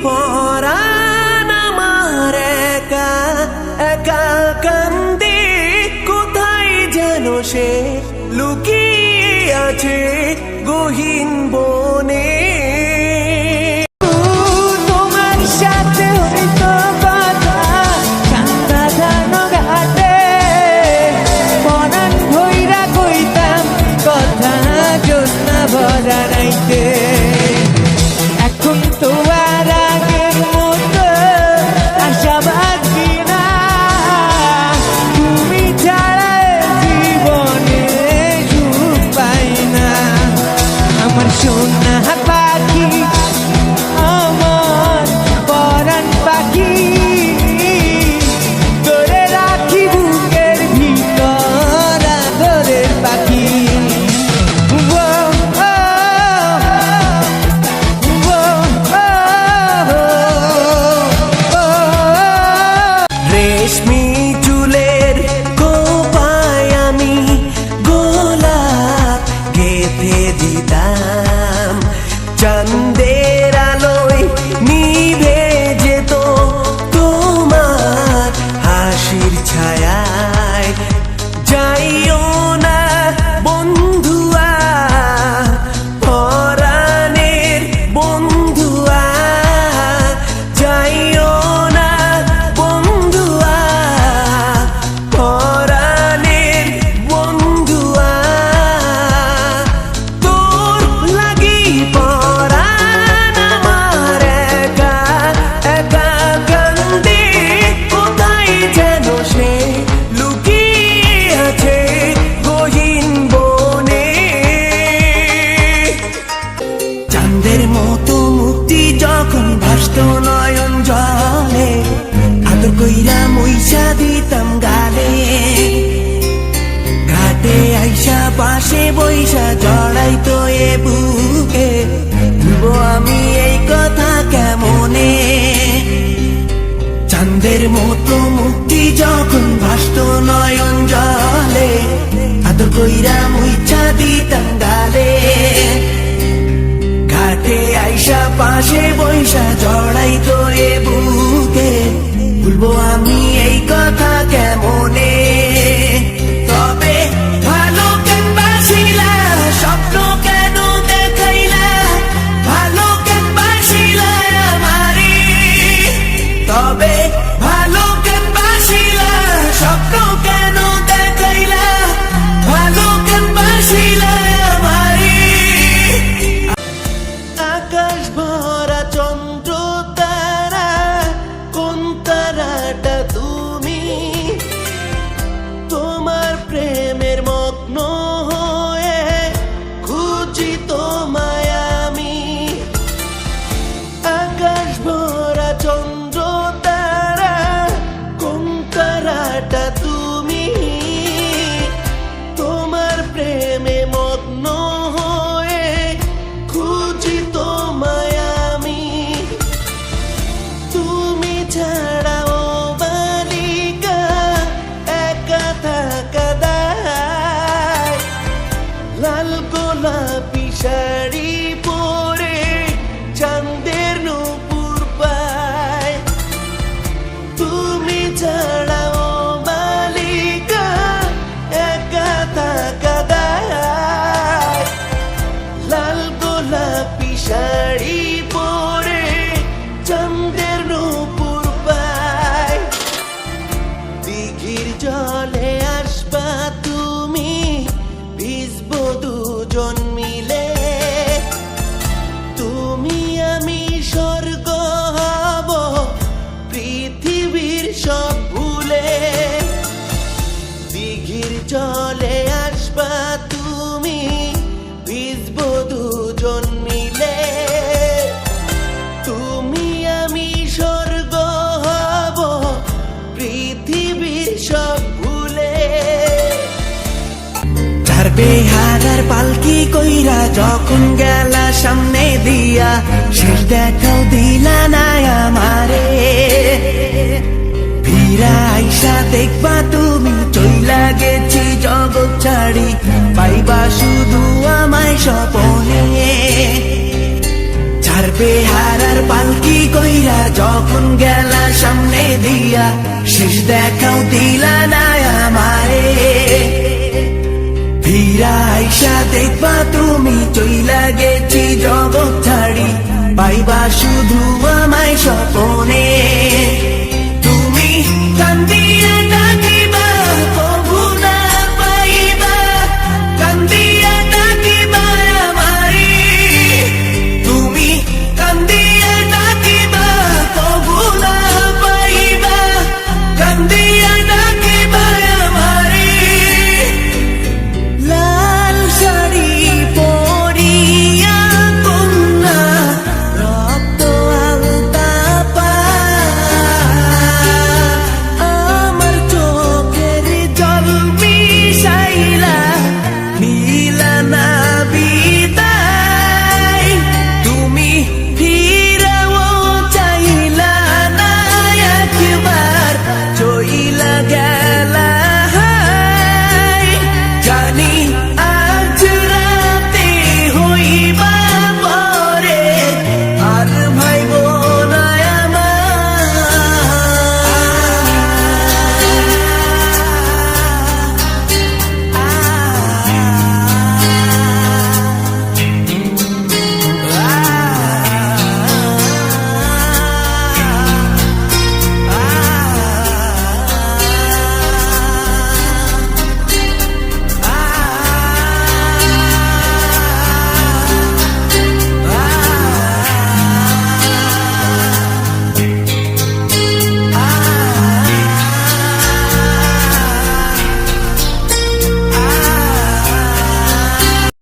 পরাণ আমার একা একা কান্দে, কোথায় যেন সে লুকিয়ে আছে গহীন বনে। তোমার সাথে হয়তো কথা সান্তানো ঘাটে, পরাণ ভৈরা কইতাম কথা জোৎস্না ভরা নাইতে। এখন তো আর আগের মতো আশাবাদী না, তুমি ছাড়া জীবনে সুখ পাই না। আমার সোনা পাখি, আমার পরাণ পাখি, ধরে রাখি বুকের ভিতর আদরের পাখি। রেশমি চুলের কোপায় আমি গোলাপ গেঁথে দিতাম, চাঁদের আলোয় নিভে যেত তোমার হাসির ছায়ায়। যাইও না বন্ধুয়া, পরাণের বন্ধুয়া, যাইও না বন্ধুয়া, পরাণের বন্ধুয়া। তোর লাগি পরাণ আমার একা একা কান্দে, কোথায় যেন সে লুকিয়ে আছে গহীন বনে। চাঁদের মতো মুক্তি যখন ভাসত নয়ন জলে, আদর কইরা মুইসা দিতাম গালে। ঘাটে আইসা পাশে বইসা জড়াইতো এ বুকে, ভুলবো আমি এই কথা কেমনে। চাঁদের মতো মুক্তি যখন ভাসত নয়ন জলে, আদর কইরা মুইসা দিতাম গালে। ঘাটে আইসা পাশে বইসা জড়াইতো এ বুকে, ভুলবো আমি এই কথা কেমনে। তবে ভালো কেন বাসিলা, স্বপ্ন কেন দেখাইলা, ভালো কেন বাসিলা আমারে। তবে ভালো কেন বাসিলা, স্বপ্ন কেন দেখাইলা, ভালো কেন বাসিলা আমারে। আকাশ ভরা চন্দ্র তারা, কোন তারাটা তুমি? তোমার প্রেমের মগ্ন হয়ে খুঁজি তোমায় আমি। আকাশ ভরা চন্দ্র তারা, কোন তারাটা তুমি? তোমার প্রেমে মগ্ন হয়ে খুঁজি তোমায় আমি। তুমি ছাড়াও বালিকা একা থাকা দায়, লাল গোলাপি শাড়ি পরে চাঁদের নূপুর পায়। তুমি ছাড়াও বালিকা একা থাকা দায়, লাল গোলাপি শাড়ি পরে চাঁদের নূপুর পায়। দিঘির জলে আসবা তুমি, ভিজবো দুজন মিলে। তুমি আমি স্বর্গ হব পৃথিবীর সব ভুলে। দিঘির জলে আসবা তুমি, ভিজবো দুজন মিলে। তুমি আমি স্বর্গ হব পৃথিবীর সব ভুলে। চার বেহারার পালকি কইরা যখন গেলা সামনে দিয়া, শেষ দেখাও দিলা না আমারে। ফিরা আইসা দেখবা তুমি চইলা গেছি জগৎ ছাড়ি, পাইবা শুধু আমায় স্বপনে। ছাড়বে হারা বাজার পালকি কইরা যখন গেলা সামনে দিয়া শেষ দেখাও দিলা না আমারে ফিরা আইসা দেখবা তুমি চইলা গেছি জগৎ ছাড়ি পাইবা শুধু আমায় স্বপন